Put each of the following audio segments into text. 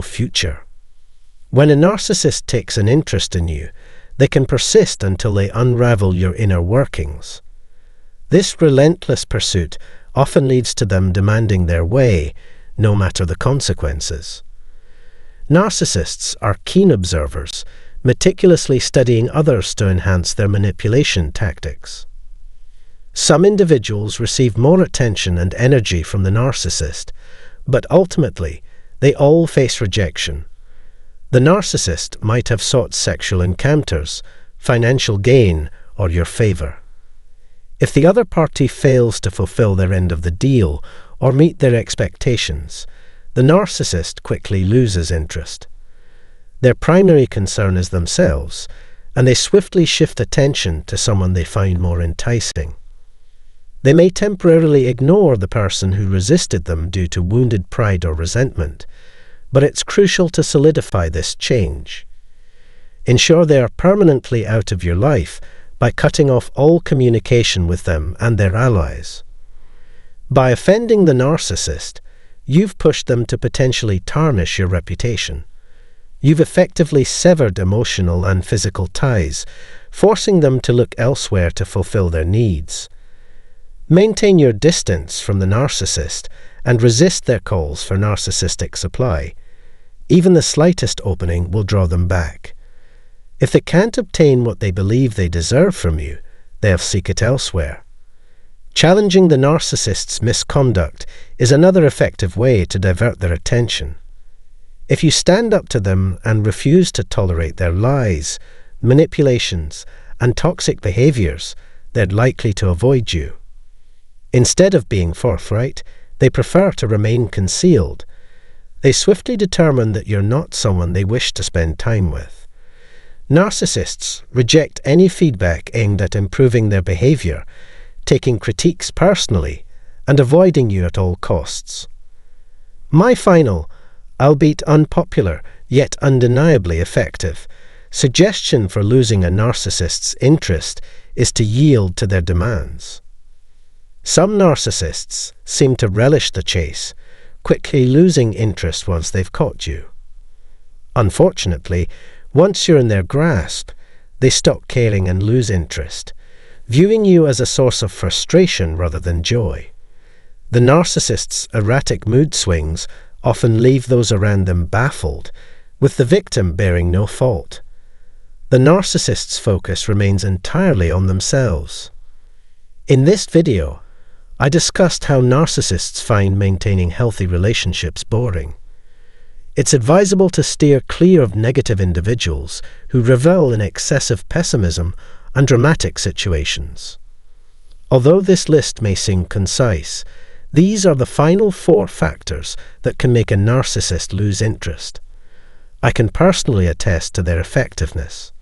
future. When a narcissist takes an interest in you, they can persist until they unravel your inner workings. This relentless pursuit often leads to them demanding their way, no matter the consequences. Narcissists are keen observers, meticulously studying others to enhance their manipulation tactics. Some individuals receive more attention and energy from the narcissist, but ultimately, they all face rejection. The narcissist might have sought sexual encounters, financial gain, or your favor. If the other party fails to fulfill their end of the deal or meet their expectations, the narcissist quickly loses interest. Their primary concern is themselves, and they swiftly shift attention to someone they find more enticing. They may temporarily ignore the person who resisted them due to wounded pride or resentment, but it's crucial to solidify this change. Ensure they are permanently out of your life by cutting off all communication with them and their allies. By offending the narcissist, you've pushed them to potentially tarnish your reputation. You've effectively severed emotional and physical ties, forcing them to look elsewhere to fulfill their needs. Maintain your distance from the narcissist and resist their calls for narcissistic supply. Even the slightest opening will draw them back. If they can't obtain what they believe they deserve from you, they'll seek it elsewhere. Challenging the narcissist's misconduct is another effective way to divert their attention. If you stand up to them and refuse to tolerate their lies, manipulations, and toxic behaviors, they're likely to avoid you. Instead of being forthright, they prefer to remain concealed. They swiftly determine that you're not someone they wish to spend time with. Narcissists reject any feedback aimed at improving their behavior, taking critiques personally, and avoiding you at all costs. My final, albeit unpopular, yet undeniably effective, suggestion for losing a narcissist's interest is to yield to their demands. Some narcissists seem to relish the chase, quickly losing interest once they've caught you. Unfortunately, once you're in their grasp, they stop caring and lose interest, viewing you as a source of frustration rather than joy. The narcissist's erratic mood swings often leave those around them baffled, with the victim bearing no fault. The narcissist's focus remains entirely on themselves. In this video, I discussed how narcissists find maintaining healthy relationships boring. It's advisable to steer clear of negative individuals who revel in excessive pessimism and dramatic situations. Although this list may seem concise, these are the final 4 factors that can make a narcissist lose interest. I can personally attest to their effectiveness.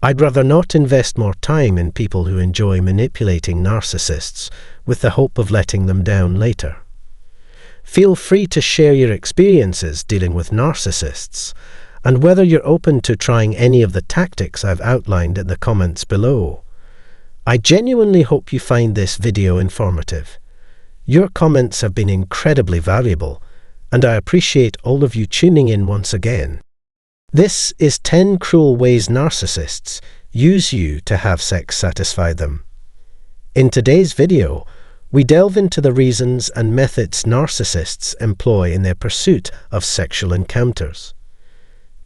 I'd rather not invest more time in people who enjoy manipulating narcissists with the hope of letting them down later. Feel free to share your experiences dealing with narcissists and whether you're open to trying any of the tactics I've outlined in the comments below. I genuinely hope you find this video informative. Your comments have been incredibly valuable, and I appreciate all of you tuning in once again. This is 10 cruel ways narcissists use you to have sex satisfy them. In today's video, we delve into the reasons and methods narcissists employ in their pursuit of sexual encounters.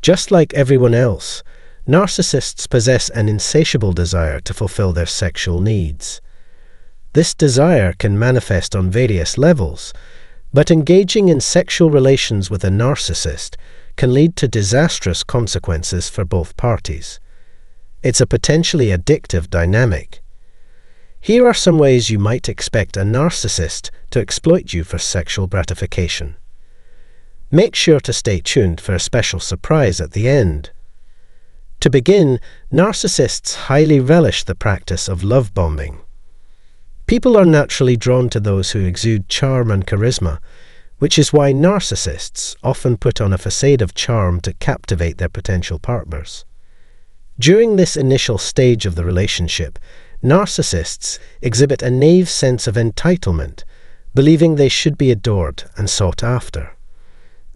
Just like everyone else, narcissists possess an insatiable desire to fulfill their sexual needs. This desire can manifest on various levels, but engaging in sexual relations with a narcissist can lead to disastrous consequences for both parties. It's a potentially addictive dynamic. Here are some ways you might expect a narcissist to exploit you for sexual gratification. Make sure to stay tuned for a special surprise at the end. To begin, narcissists highly relish the practice of love bombing. People are naturally drawn to those who exude charm and charisma, which is why narcissists often put on a facade of charm to captivate their potential partners. During this initial stage of the relationship, narcissists exhibit a naive sense of entitlement, believing they should be adored and sought after.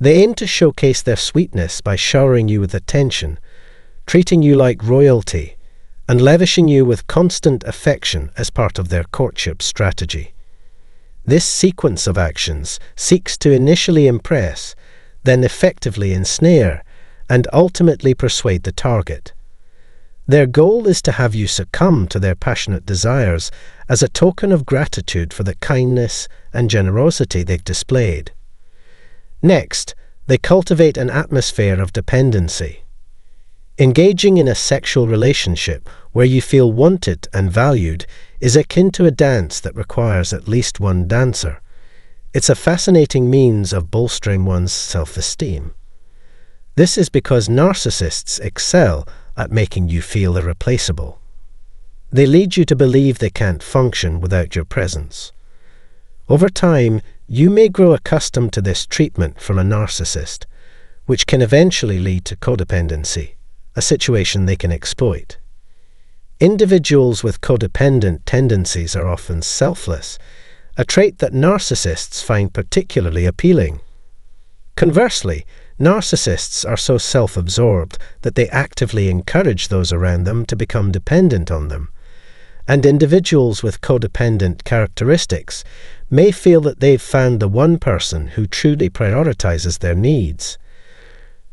They aim to showcase their sweetness by showering you with attention, treating you like royalty, and lavishing you with constant affection as part of their courtship strategy. This sequence of actions seeks to initially impress, then effectively ensnare, and ultimately persuade the target. Their goal is to have you succumb to their passionate desires as a token of gratitude for the kindness and generosity they've displayed. Next, they cultivate an atmosphere of dependency. Engaging in a sexual relationship where you feel wanted and valued is akin to a dance that requires at least one dancer. It's a fascinating means of bolstering one's self-esteem. This is because narcissists excel at making you feel irreplaceable. They lead you to believe they can't function without your presence. Over time, you may grow accustomed to this treatment from a narcissist, which can eventually lead to codependency, a situation they can exploit. Individuals with codependent tendencies are often selfless, a trait that narcissists find particularly appealing. Conversely, narcissists are so self-absorbed that they actively encourage those around them to become dependent on them, and individuals with codependent characteristics may feel that they've found the one person who truly prioritizes their needs.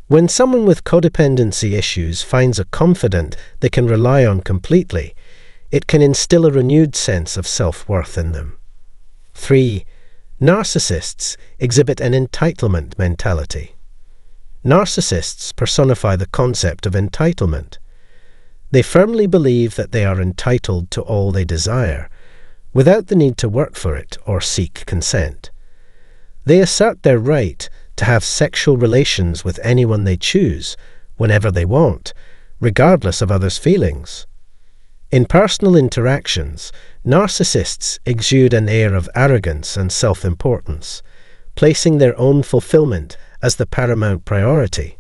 When someone with codependency issues finds a confidant they can rely on completely, it can instill a renewed sense of self-worth in them. 3. Narcissists exhibit an entitlement mentality. Narcissists personify the concept of entitlement. They firmly believe that they are entitled to all they desire, without the need to work for it or seek consent. They assert their right to have sexual relations with anyone they choose, whenever they want, regardless of others' feelings. In personal interactions, narcissists exude an air of arrogance and self-importance, placing their own fulfillment as the paramount priority.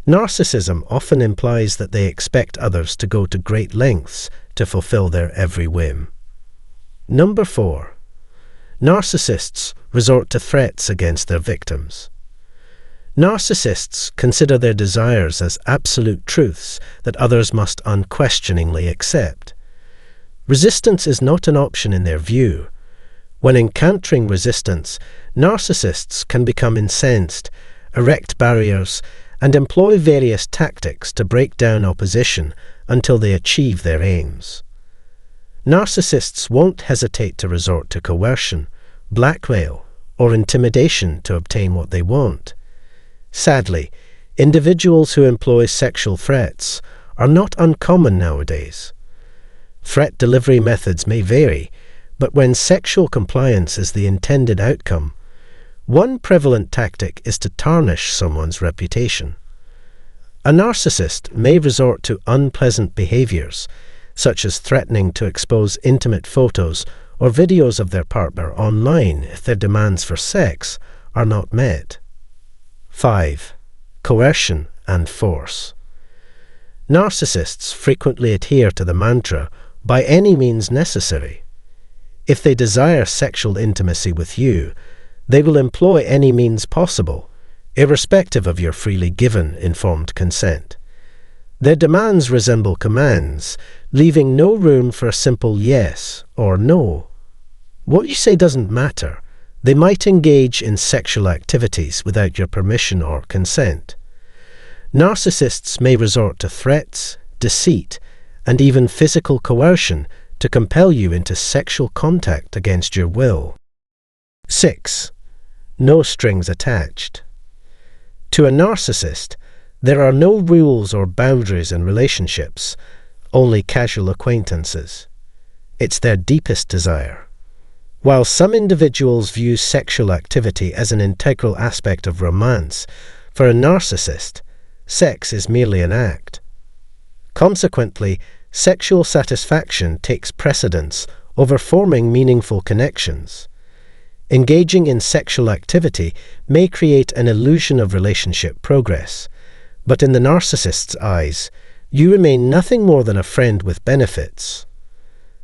Narcissism often implies that they expect others to go to great lengths to fulfill their every whim. Number 4. Narcissists resort to threats against their victims. Narcissists consider their desires as absolute truths that others must unquestioningly accept. Resistance is not an option in their view. When encountering resistance, narcissists can become incensed, erect barriers, and employ various tactics to break down opposition until they achieve their aims. Narcissists won't hesitate to resort to coercion, blackmail, or intimidation to obtain what they want. Sadly, individuals who employ sexual threats are not uncommon nowadays. Threat delivery methods may vary, but when sexual compliance is the intended outcome, one prevalent tactic is to tarnish someone's reputation. A narcissist may resort to unpleasant behaviors, such as threatening to expose intimate photos or videos of their partner online if their demands for sex are not met. 5. Coercion and force. Narcissists frequently adhere to the mantra, by any means necessary. If they desire sexual intimacy with you, they will employ any means possible, irrespective of your freely given informed consent. Their demands resemble commands, leaving no room for a simple yes or no. What you say doesn't matter. They might engage in sexual activities without your permission or consent. Narcissists may resort to threats, deceit, and even physical coercion to compel you into sexual contact against your will. 6. No strings attached. To a narcissist, there are no rules or boundaries in relationships, only casual acquaintances. It's their deepest desire. While some individuals view sexual activity as an integral aspect of romance, for a narcissist, sex is merely an act. Consequently, sexual satisfaction takes precedence over forming meaningful connections. Engaging in sexual activity may create an illusion of relationship progress, but in the narcissist's eyes, you remain nothing more than a friend with benefits.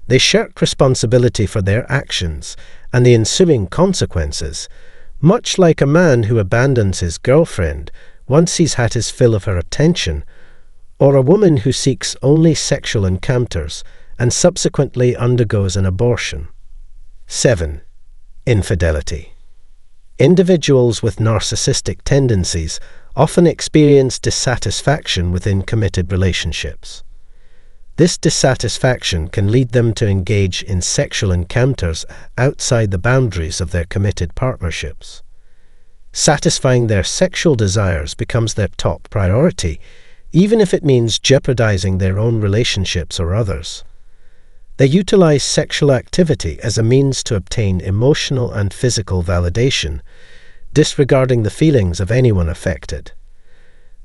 They shirk responsibility for their actions and the ensuing consequences, Much like a man who abandons his girlfriend once he's had his fill of her attention, or a woman who seeks only sexual encounters and subsequently undergoes an abortion. 7. Infidelity. Individuals with narcissistic tendencies often experience dissatisfaction within committed relationships. This dissatisfaction can lead them to engage in sexual encounters outside the boundaries of their committed partnerships. Satisfying their sexual desires becomes their top priority, even if it means jeopardizing their own relationships or others. They utilize sexual activity as a means to obtain emotional and physical validation, disregarding the feelings of anyone affected.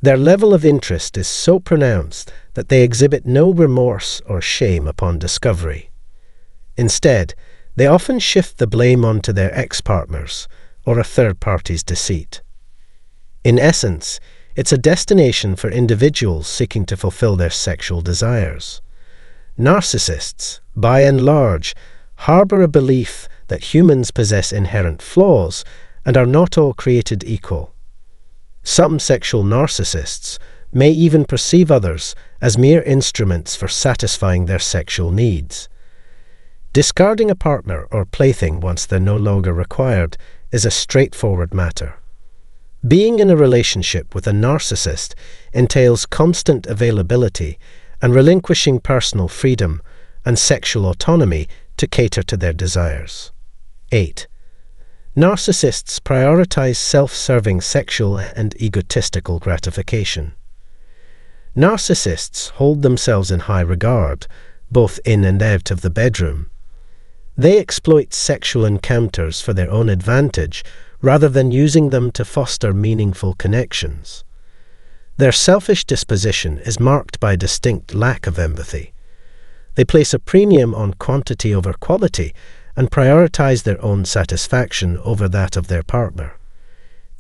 Their level of interest is so pronounced that they exhibit no remorse or shame upon discovery. Instead, they often shift the blame onto their ex-partners or a third party's deceit. In essence, it's a destination for individuals seeking to fulfill their sexual desires. Narcissists, by and large, harbor a belief that humans possess inherent flaws and are not all created equal. Some sexual narcissists may even perceive others as mere instruments for satisfying their sexual needs. Discarding a partner or plaything once they're no longer required is a straightforward matter. Being in a relationship with a narcissist entails constant availability and relinquishing personal freedom and sexual autonomy to cater to their desires. 8. Narcissists prioritize self-serving sexual and egotistical gratification. Narcissists hold themselves in high regard, both in and out of the bedroom. They exploit sexual encounters for their own advantage rather than using them to foster meaningful connections. Their selfish disposition is marked by a distinct lack of empathy. They place a premium on quantity over quality and prioritize their own satisfaction over that of their partner.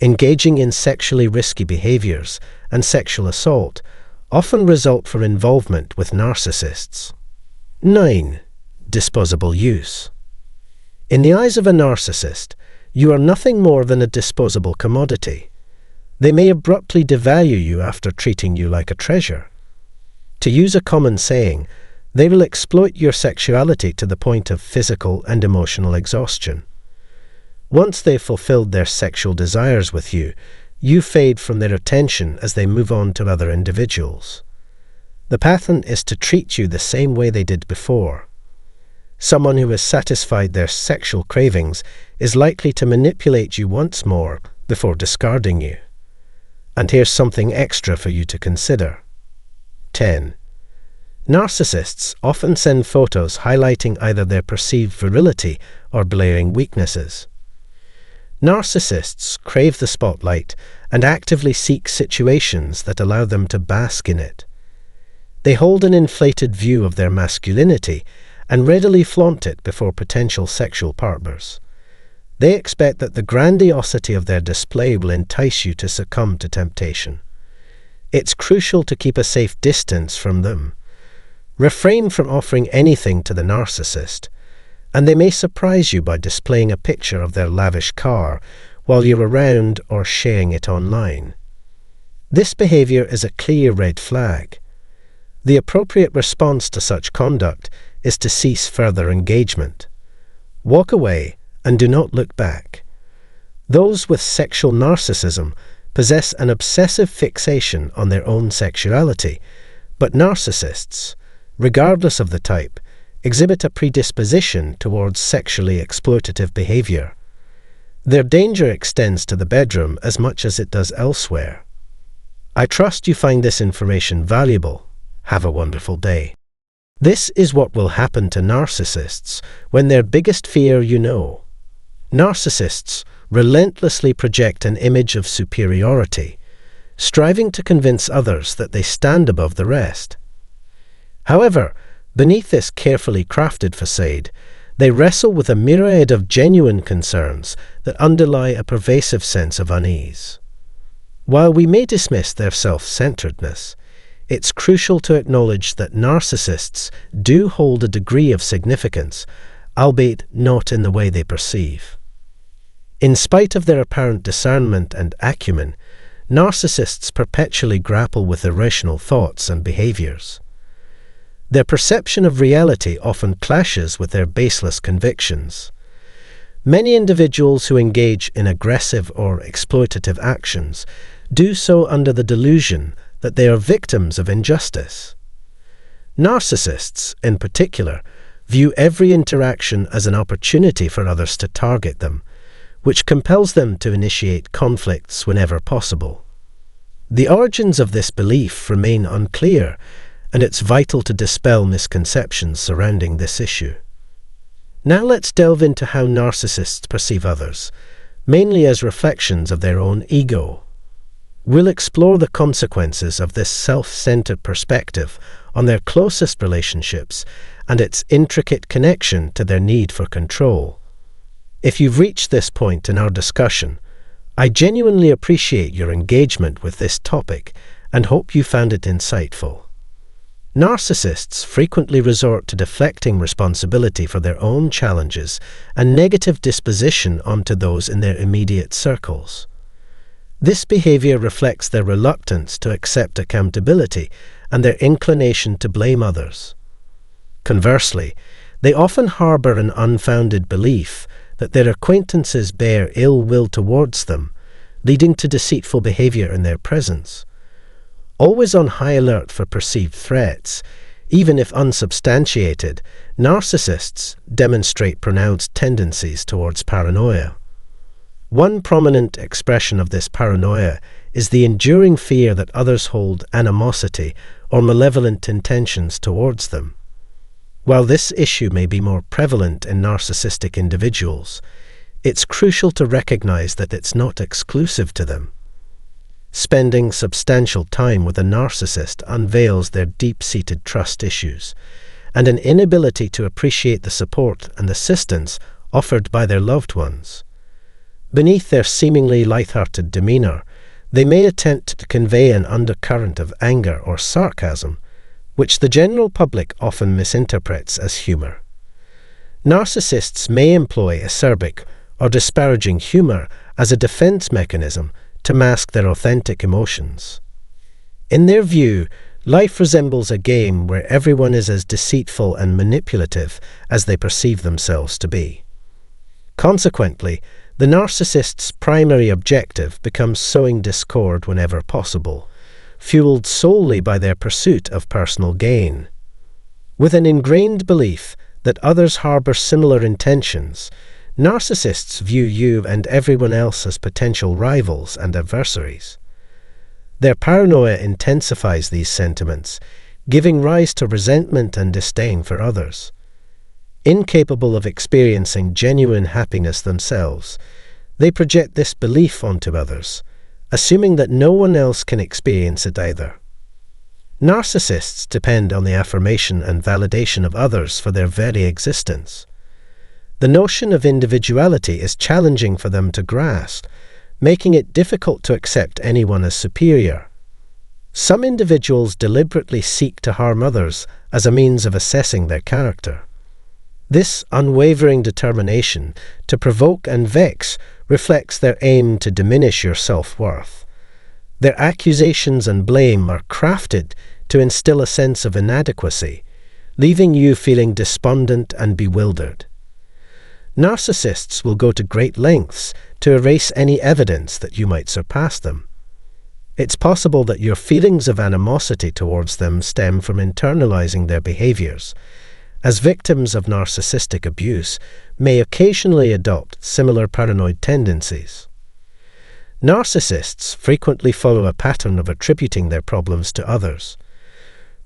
Engaging in sexually risky behaviors and sexual assault often result from involvement with narcissists. 9. Disposable use. In the eyes of a narcissist, you are nothing more than a disposable commodity. They may abruptly devalue you after treating you like a treasure. To use a common saying, they will exploit your sexuality to the point of physical and emotional exhaustion. Once they've fulfilled their sexual desires with you, you fade from their attention as they move on to other individuals. The pattern is to treat you the same way they did before. Someone who has satisfied their sexual cravings is likely to manipulate you once more before discarding you. And here's something extra for you to consider. 10. Narcissists often send photos highlighting either their perceived virility or blaring weaknesses. Narcissists crave the spotlight and actively seek situations that allow them to bask in it. They hold an inflated view of their masculinity and readily flaunt it before potential sexual partners. They expect that the grandiosity of their display will entice you to succumb to temptation. It's crucial to keep a safe distance from them. Refrain from offering anything to the narcissist, and they may surprise you by displaying a picture of their lavish car while you're around or sharing it online. This behavior is a clear red flag. The appropriate response to such conduct is to cease further engagement. Walk away and do not look back. Those with sexual narcissism possess an obsessive fixation on their own sexuality, but narcissists, regardless of the type, exhibit a predisposition towards sexually exploitative behavior. Their danger extends to the bedroom as much as it does elsewhere. I trust you find this information valuable. Have a wonderful day. This is what will happen to narcissists when their biggest fear you know. Narcissists relentlessly project an image of superiority, striving to convince others that they stand above the rest. However, beneath this carefully crafted facade, they wrestle with a myriad of genuine concerns that underlie a pervasive sense of unease. While we may dismiss their self-centeredness, it's crucial to acknowledge that narcissists do hold a degree of significance, albeit not in the way they perceive. In spite of their apparent discernment and acumen, narcissists perpetually grapple with irrational thoughts and behaviors. Their perception of reality often clashes with their baseless convictions. Many individuals who engage in aggressive or exploitative actions do so under the delusion that they are victims of injustice. Narcissists, in particular, view every interaction as an opportunity for others to target them, which compels them to initiate conflicts whenever possible. The origins of this belief remain unclear, and it's vital to dispel misconceptions surrounding this issue. Now let's delve into how narcissists perceive others, mainly as reflections of their own ego. We'll explore the consequences of this self-centered perspective on their closest relationships and its intricate connection to their need for control. If you've reached this point in our discussion, I genuinely appreciate your engagement with this topic and hope you found it insightful. Narcissists frequently resort to deflecting responsibility for their own challenges and negative disposition onto those in their immediate circles. This behavior reflects their reluctance to accept accountability and their inclination to blame others. Conversely, they often harbor an unfounded belief that their acquaintances bear ill will towards them, leading to deceitful behavior in their presence. Always on high alert for perceived threats, even if unsubstantiated, narcissists demonstrate pronounced tendencies towards paranoia. One prominent expression of this paranoia is the enduring fear that others hold animosity or malevolent intentions towards them. While this issue may be more prevalent in narcissistic individuals, it's crucial to recognize that it's not exclusive to them. Spending substantial time with a narcissist unveils their deep-seated trust issues and an inability to appreciate the support and assistance offered by their loved ones. Beneath their seemingly light-hearted demeanor, they may attempt to convey an undercurrent of anger or sarcasm, which the general public often misinterprets as humor. Narcissists may employ acerbic or disparaging humor as a defense mechanism to mask their authentic emotions. In their view, life resembles a game where everyone is as deceitful and manipulative as they perceive themselves to be. Consequently, the narcissist's primary objective becomes sowing discord whenever possible, fueled solely by their pursuit of personal gain. With an ingrained belief that others harbor similar intentions, narcissists view you and everyone else as potential rivals and adversaries. Their paranoia intensifies these sentiments, giving rise to resentment and disdain for others. Incapable of experiencing genuine happiness themselves, they project this belief onto others, assuming that no one else can experience it either. Narcissists depend on the affirmation and validation of others for their very existence. The notion of individuality is challenging for them to grasp, making it difficult to accept anyone as superior. Some individuals deliberately seek to harm others as a means of assessing their character. This unwavering determination to provoke and vex reflects their aim to diminish your self-worth. Their accusations and blame are crafted to instill a sense of inadequacy, leaving you feeling despondent and bewildered. Narcissists will go to great lengths to erase any evidence that you might surpass them. It's possible that your feelings of animosity towards them stem from internalizing their behaviors, as victims of narcissistic abuse may occasionally adopt similar paranoid tendencies. Narcissists frequently follow a pattern of attributing their problems to others.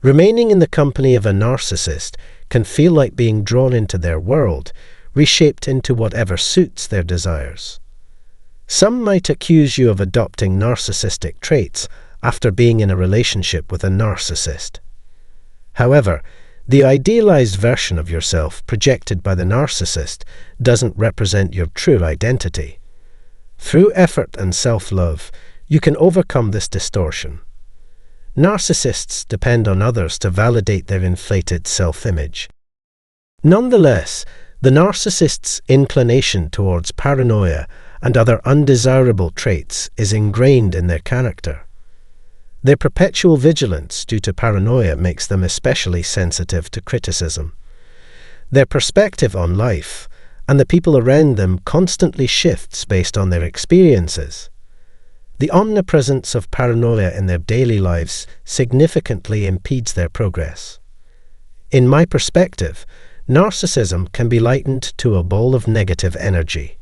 Remaining in the company of a narcissist can feel like being drawn into their world, reshaped into whatever suits their desires. Some might accuse you of adopting narcissistic traits after being in a relationship with a narcissist. However, the idealized version of yourself projected by the narcissist doesn't represent your true identity. Through effort and self-love, you can overcome this distortion. Narcissists depend on others to validate their inflated self-image. Nonetheless, the narcissist's inclination towards paranoia and other undesirable traits is ingrained in their character. Their perpetual vigilance due to paranoia makes them especially sensitive to criticism. Their perspective on life and the people around them constantly shifts based on their experiences. The omnipresence of paranoia in their daily lives significantly impedes their progress. In my perspective, narcissism can be likened to a ball of negative energy.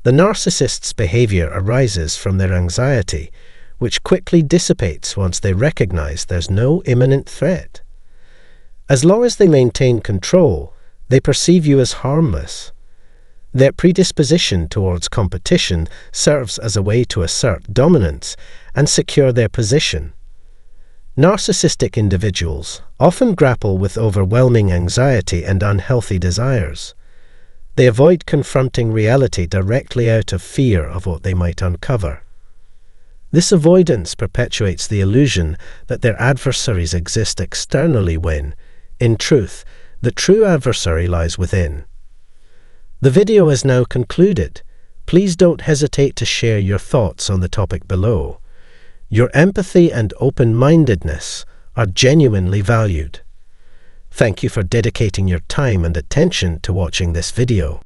The narcissist's behavior arises from their anxiety, which quickly dissipates once they recognize there's no imminent threat. As long as they maintain control, they perceive you as harmless. Their predisposition towards competition serves as a way to assert dominance and secure their position. Narcissistic individuals often grapple with overwhelming anxiety and unhealthy desires. They avoid confronting reality directly out of fear of what they might uncover. This avoidance perpetuates the illusion that their adversaries exist externally when, in truth, the true adversary lies within. The video is now concluded. Please don't hesitate to share your thoughts on the topic below. Your empathy and open-mindedness are genuinely valued. Thank you for dedicating your time and attention to watching this video.